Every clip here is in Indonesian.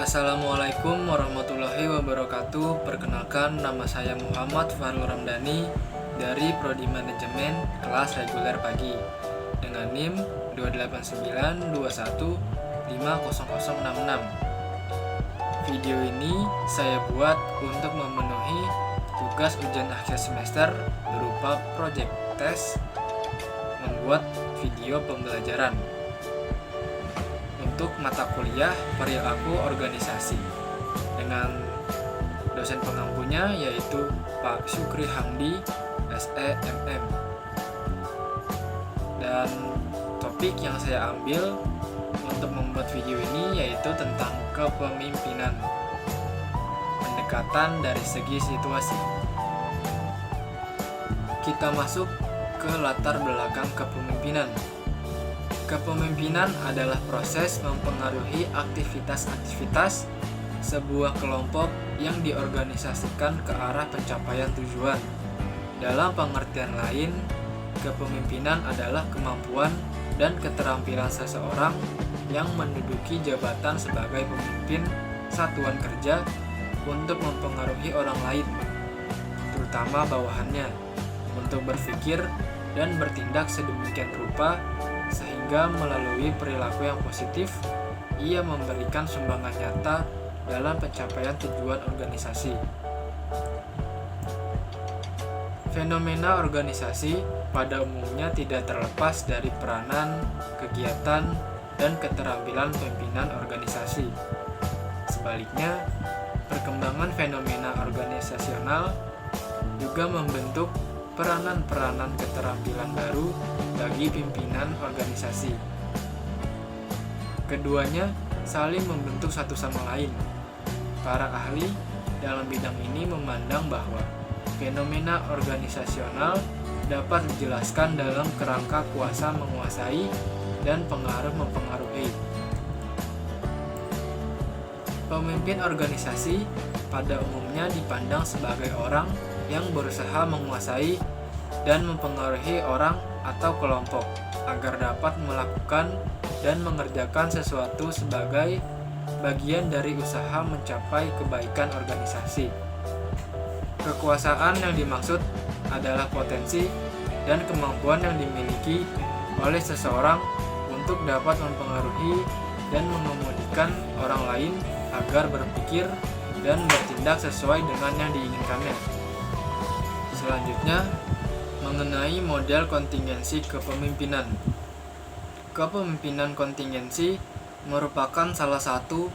Assalamualaikum warahmatullahi wabarakatuh. Perkenalkan, nama saya Muhammad Farul Ramdhani dari Prodi Manajemen kelas reguler pagi dengan NIM 28921500066. Video ini saya buat untuk memenuhi tugas ujian akhir semester berupa project test membuat video pembelajaran untuk mata kuliah perilaku organisasi dengan dosen pengampunya yaitu Pak Syukri Hamdi SEMM. Dan topik yang saya ambil untuk membuat video ini yaitu tentang kepemimpinan, pendekatan dari segi situasi. Kita masuk ke latar belakang kepemimpinan. Kepemimpinan adalah proses mempengaruhi aktivitas-aktivitas sebuah kelompok yang diorganisasikan ke arah pencapaian tujuan. Dalam pengertian lain, kepemimpinan adalah kemampuan dan keterampilan seseorang yang menduduki jabatan sebagai pemimpin satuan kerja untuk mempengaruhi orang lain, terutama bawahannya, untuk berpikir dan bertindak sedemikian rupa sehingga melalui perilaku yang positif, ia memberikan sumbangan nyata dalam pencapaian tujuan organisasi. Fenomena organisasi pada umumnya tidak terlepas dari peranan, kegiatan, dan keterampilan pimpinan organisasi. Sebaliknya, perkembangan fenomena organisasional juga membentuk peranan-peranan keterampilan baru bagi pimpinan organisasi. Keduanya saling membentuk satu sama lain. Para ahli dalam bidang ini memandang bahwa fenomena organisasional dapat dijelaskan dalam kerangka kuasa menguasai dan pengaruh mempengaruhi. Pemimpin organisasi pada umumnya dipandang sebagai orang yang berusaha menguasai dan mempengaruhi orang atau kelompok agar dapat melakukan dan mengerjakan sesuatu sebagai bagian dari usaha mencapai kebaikan organisasi. Kekuasaan yang dimaksud adalah potensi dan kemampuan yang dimiliki oleh seseorang untuk dapat mempengaruhi dan mengemudikan orang lain agar berpikir dan bertindak sesuai dengan yang diinginkannya. Selanjutnya, mengenai model kontingensi kepemimpinan. Kepemimpinan kontingensi merupakan salah satu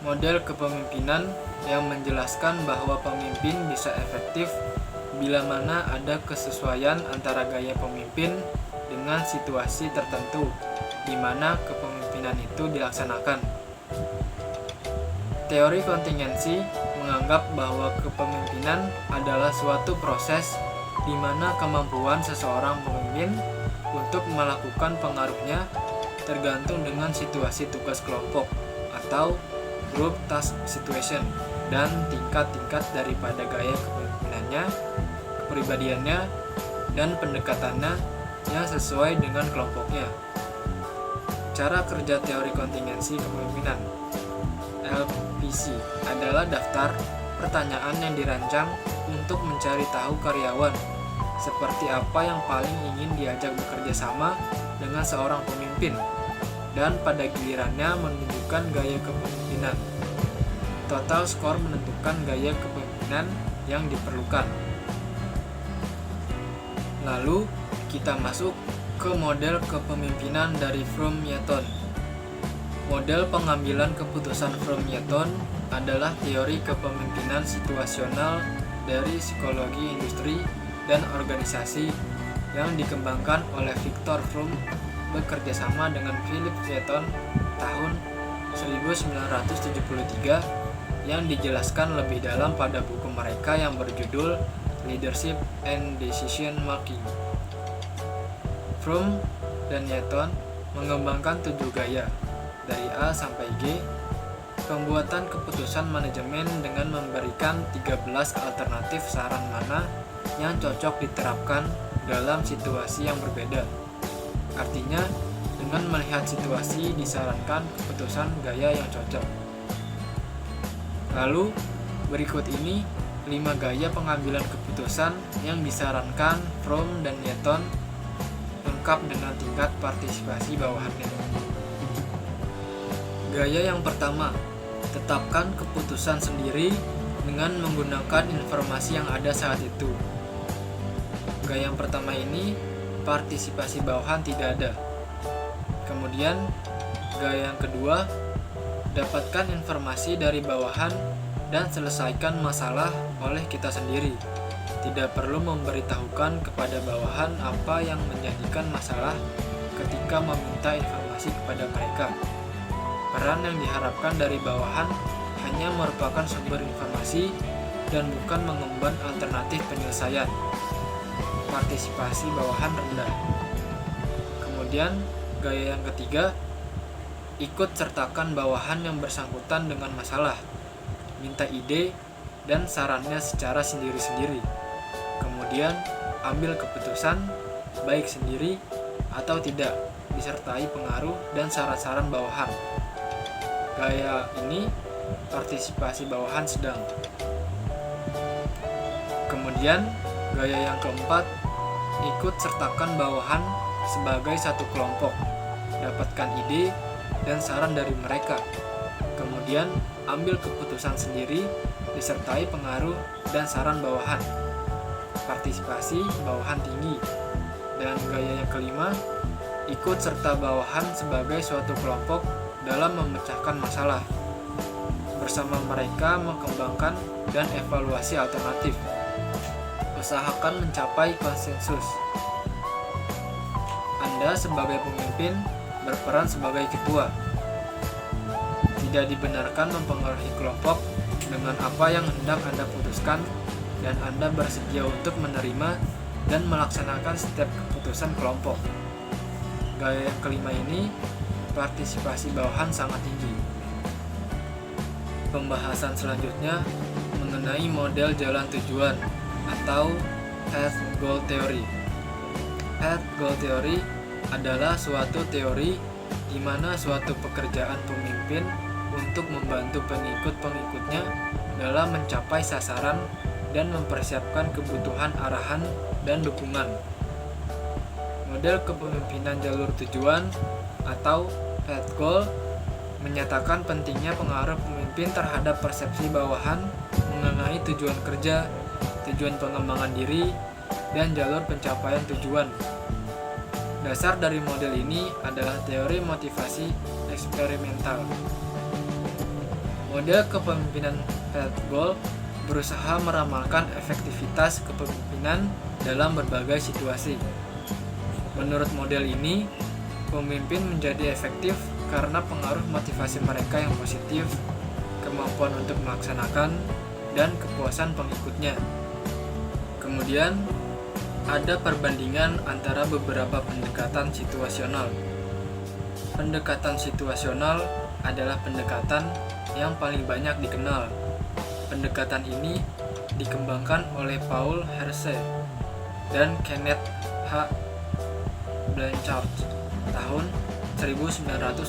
model kepemimpinan yang menjelaskan bahwa pemimpin bisa efektif bila mana ada kesesuaian antara gaya pemimpin dengan situasi tertentu di mana kepemimpinan itu dilaksanakan. Teori kontingensi menganggap bahwa kepemimpinan adalah suatu proses di mana kemampuan seseorang pemimpin untuk melakukan pengaruhnya tergantung dengan situasi tugas kelompok atau group task situation dan tingkat-tingkat daripada gaya kepemimpinannya, kepribadiannya, dan pendekatannya yang sesuai dengan kelompoknya. Cara kerja teori kontingensi kepemimpinan LPC adalah daftar pertanyaan yang dirancang untuk mencari tahu karyawan seperti apa yang paling ingin diajak bekerja sama dengan seorang pemimpin dan pada gilirannya menunjukkan gaya kepemimpinan. Total skor menentukan gaya kepemimpinan yang diperlukan. Lalu kita masuk ke model kepemimpinan dari Fromm-Yatton. Model pengambilan keputusan Fromm-Yatton adalah teori kepemimpinan situasional dari psikologi industri dan organisasi yang dikembangkan oleh Viktor Fromm bekerjasama dengan Philip Yatton tahun 1973 yang dijelaskan lebih dalam pada buku mereka yang berjudul Leadership and Decision Making. Fromm dan Yatton mengembangkan 7 gaya dari A sampai G, pembuatan keputusan manajemen dengan memberikan 13 alternatif saran mana yang cocok diterapkan dalam situasi yang berbeda. Artinya, dengan melihat situasi disarankan keputusan gaya yang cocok. Lalu, berikut ini 5 gaya pengambilan keputusan yang disarankan Fromm dan Newton, lengkap dengan tingkat partisipasi bawahannya. Gaya yang pertama, tetapkan keputusan sendiri dengan menggunakan informasi yang ada saat itu. Gaya yang pertama ini, partisipasi bawahan tidak ada. Kemudian, gaya yang kedua, dapatkan informasi dari bawahan dan selesaikan masalah oleh kita sendiri. Tidak perlu memberitahukan kepada bawahan apa yang menjadikan masalah ketika meminta informasi kepada mereka. Peran yang diharapkan dari bawahan hanya merupakan sumber informasi dan bukan mengemban alternatif penyelesaian. Partisipasi bawahan rendah. Kemudian, gaya yang ketiga, ikut sertakan bawahan yang bersangkutan dengan masalah. Minta ide dan sarannya secara sendiri-sendiri. Kemudian, ambil keputusan, baik sendiri atau tidak, disertai pengaruh dan saran-saran bawahan. Gaya ini, partisipasi bawahan sedang. Kemudian, gaya yang keempat, ikut sertakan bawahan sebagai satu kelompok. Dapatkan ide dan saran dari mereka. Kemudian, ambil keputusan sendiri disertai pengaruh dan saran bawahan. Partisipasi bawahan tinggi. Dan gaya yang kelima, ikut serta bawahan sebagai suatu kelompok dalam memecahkan masalah. Bersama mereka mengembangkan dan evaluasi alternatif. Usahakan mencapai konsensus. Anda sebagai pemimpin berperan sebagai ketua. Tidak dibenarkan mempengaruhi kelompok dengan apa yang hendak Anda putuskan, dan Anda bersedia untuk menerima dan melaksanakan setiap keputusan kelompok. Gaya yang kelima ini, partisipasi bawahan sangat tinggi. Pembahasan selanjutnya mengenai model jalan tujuan atau Path Goal Theory. Path Goal Theory adalah suatu teori di mana suatu pekerjaan pemimpin untuk membantu pengikut-pengikutnya dalam mencapai sasaran dan mempersiapkan kebutuhan arahan dan dukungan. Model kepemimpinan jalur tujuan atau path goal menyatakan pentingnya pengaruh pemimpin terhadap persepsi bawahan mengenai tujuan kerja, tujuan pengembangan diri, dan jalur pencapaian tujuan. Dasar dari model ini adalah teori motivasi eksperimental. Model kepemimpinan path goal berusaha meramalkan efektivitas kepemimpinan dalam berbagai situasi. Menurut model ini, pemimpin menjadi efektif karena pengaruh motivasi mereka yang positif, kemampuan untuk melaksanakan, dan kepuasan pengikutnya. Kemudian, ada perbandingan antara beberapa pendekatan situasional. Pendekatan situasional adalah pendekatan yang paling banyak dikenal. Pendekatan ini dikembangkan oleh Paul Hersey dan Kenneth H. Blanchard tahun 1969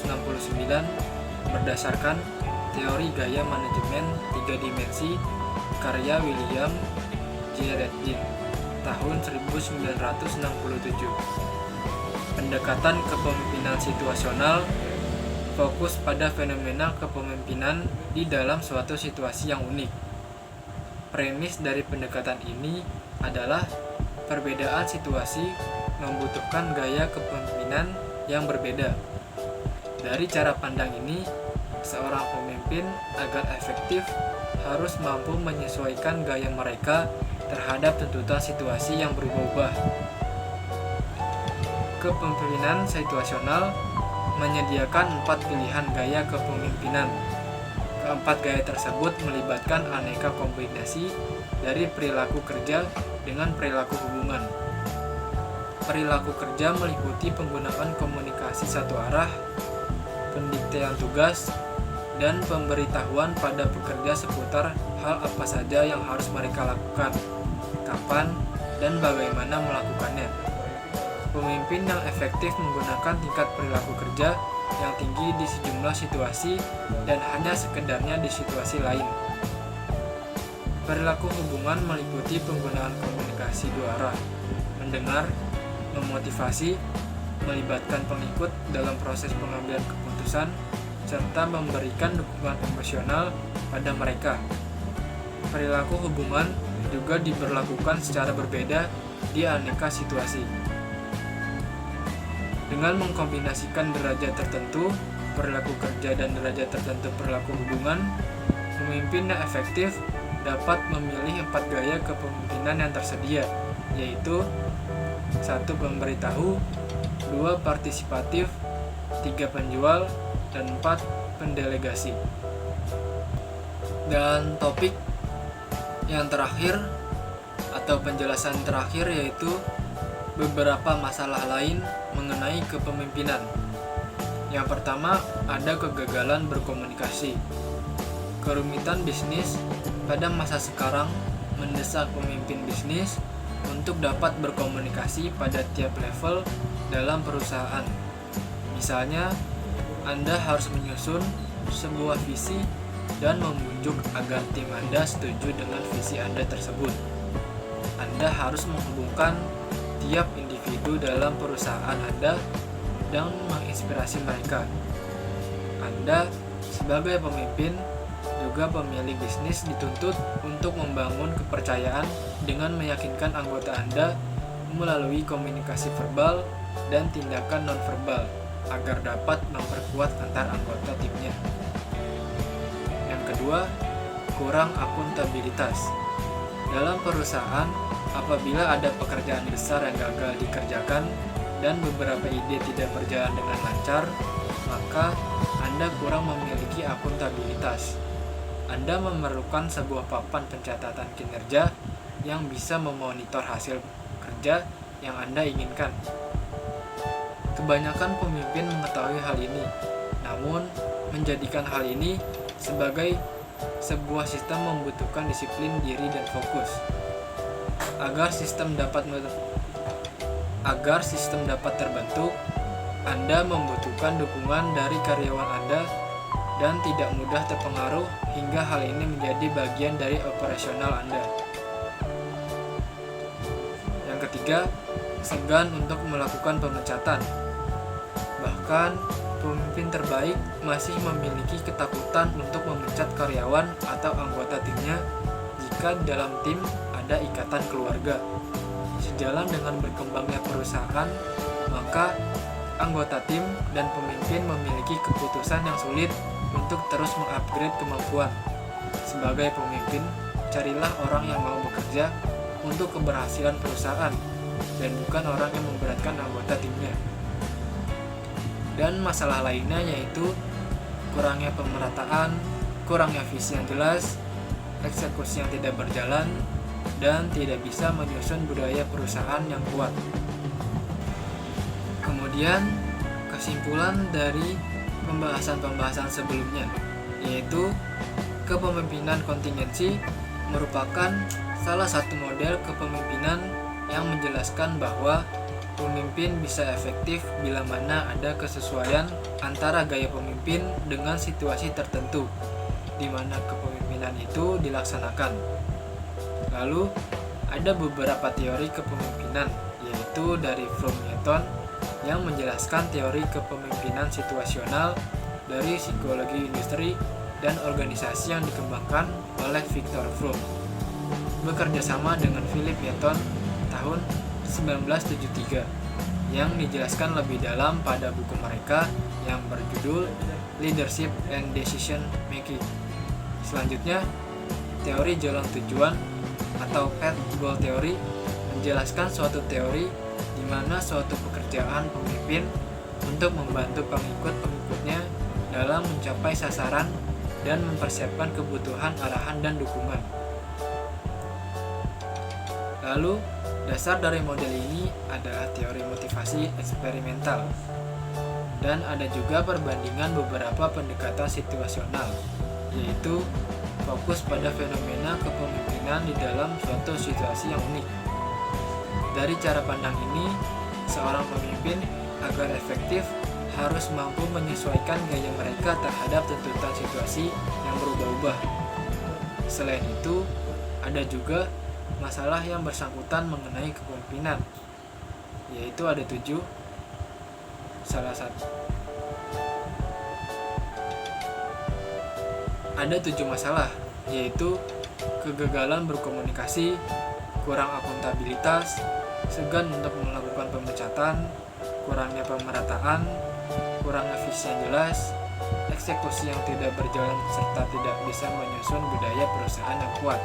berdasarkan teori gaya manajemen 3 dimensi karya William J. Redkin tahun 1967. Pendekatan kepemimpinan situasional fokus pada fenomena kepemimpinan di dalam suatu situasi yang unik. Premis dari pendekatan ini adalah perbedaan situasi membutuhkan gaya kepemimpinan yang berbeda. Dari cara pandang ini, seorang pemimpin agar efektif harus mampu menyesuaikan gaya mereka terhadap tuntutan situasi yang berubah-ubah. Kepemimpinan situasional menyediakan 4 pilihan gaya kepemimpinan. Keempat gaya tersebut melibatkan aneka kombinasi dari perilaku kerja dengan perilaku hubungan. Perilaku kerja meliputi penggunaan komunikasi satu arah, pendiktean tugas, dan pemberitahuan pada pekerja seputar hal apa saja yang harus mereka lakukan, kapan, dan bagaimana melakukannya. Pemimpin yang efektif menggunakan tingkat perilaku kerja yang tinggi di sejumlah situasi dan hanya sekedarnya di situasi lain. Perilaku hubungan meliputi penggunaan komunikasi dua arah, mendengar, memotivasi, melibatkan pengikut dalam proses pengambilan keputusan, serta memberikan dukungan emosional pada mereka. Perilaku hubungan juga diberlakukan secara berbeda di aneka situasi. Dengan mengkombinasikan derajat tertentu perilaku kerja dan derajat tertentu perilaku hubungan, pemimpin yang efektif dapat memilih 4 gaya kepemimpinan yang tersedia, yaitu 1. Pemberitahu, 2. Partisipatif, 3. Penjual, dan 4. Pendelegasi. Dan topik yang terakhir atau penjelasan terakhir yaitu beberapa masalah lain mengenai kepemimpinan. Yang pertama, ada kegagalan berkomunikasi. Kerumitan bisnis pada masa sekarang mendesak pemimpin bisnis untuk dapat berkomunikasi pada tiap level dalam perusahaan. Misalnya, Anda harus menyusun sebuah visi dan membujuk agar tim Anda setuju dengan visi Anda tersebut. Anda harus menghubungkan tiap individu dalam perusahaan Anda dan menginspirasi mereka. Anda sebagai pemimpin juga pemilik bisnis dituntut untuk membangun kepercayaan dengan meyakinkan anggota Anda melalui komunikasi verbal dan tindakan nonverbal agar dapat memperkuat antar anggota timnya. Yang kedua, kurang akuntabilitas. Dalam perusahaan, apabila ada pekerjaan besar yang gagal dikerjakan dan beberapa ide tidak berjalan dengan lancar, maka Anda kurang memiliki akuntabilitas. Anda memerlukan sebuah papan pencatatan kinerja yang bisa memonitor hasil kerja yang Anda inginkan. Kebanyakan pemimpin mengetahui hal ini, namun menjadikan hal ini sebagai sebuah sistem membutuhkan disiplin diri dan fokus. Agar sistem dapat terbentuk, Anda membutuhkan dukungan dari karyawan Anda dan tidak mudah terpengaruh hingga hal ini menjadi bagian dari operasional Anda. Yang ketiga, segan untuk melakukan pemecatan. Bahkan, pemimpin terbaik masih memiliki ketakutan untuk memecat karyawan atau anggota timnya jika dalam tim ada ikatan keluarga. Sejalan dengan berkembangnya perusahaan, maka anggota tim dan pemimpin memiliki keputusan yang sulit untuk terus mengupgrade kemampuan. Sebagai pemimpin, carilah orang yang mau bekerja untuk keberhasilan perusahaan dan bukan orang yang memberatkan anggota timnya. Dan masalah lainnya yaitu kurangnya pemerataan, kurangnya visi yang jelas, eksekusi yang tidak berjalan, dan tidak bisa menyusun budaya perusahaan yang kuat. Kemudian, kesimpulan dari pembahasan-pembahasan sebelumnya, yaitu kepemimpinan kontingensi merupakan salah satu model kepemimpinan yang menjelaskan bahwa pemimpin bisa efektif bila mana ada kesesuaian antara gaya pemimpin dengan situasi tertentu di mana kepemimpinan itu dilaksanakan. Lalu, ada beberapa teori kepemimpinan, yaitu dari Fromm-Houghton yang menjelaskan teori kepemimpinan situasional dari psikologi industri dan organisasi yang dikembangkan oleh Viktor Fromm bekerja sama dengan Philip Houghton tahun 1973 yang dijelaskan lebih dalam pada buku mereka yang berjudul Leadership and Decision Making. Selanjutnya, teori jalan tujuan atau path goal theory menjelaskan suatu teori di mana suatu pekerjaan pemimpin untuk membantu pengikut-pengikutnya dalam mencapai sasaran dan mempersiapkan kebutuhan arahan dan dukungan. Lalu, dasar dari model ini adalah teori motivasi eksperimental. Dan ada juga perbandingan beberapa pendekatan situasional, yaitu fokus pada fenomena kepemimpinan di dalam suatu situasi yang unik. Dari cara pandang ini, seorang pemimpin agar efektif harus mampu menyesuaikan gaya mereka terhadap tuntutan situasi yang berubah-ubah. Selain itu, Ada juga masalah yang bersangkutan mengenai kepemimpinan, yaitu ada 7. Salah satu ada 7 masalah, yaitu kegagalan berkomunikasi, kurang akuntabilitas, segan untuk melakukan pemecatan, kurangnya pemerataan, kurang efisien jelas, eksekusi yang tidak berjalan, serta tidak bisa menyusun budaya perusahaan yang kuat.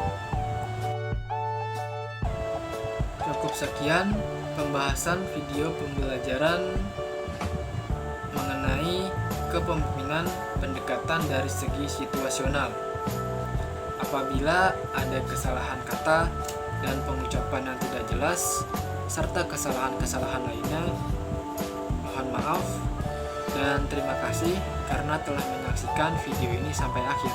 Cukup sekian pembahasan video pembelajaran mengenai kepemimpinan pendekatan dari segi situasional. Apabila ada kesalahan kata dan pengucapan yang tidak jelas, serta kesalahan-kesalahan lainnya, mohon maaf dan terima kasih karena telah menyaksikan video ini sampai akhir.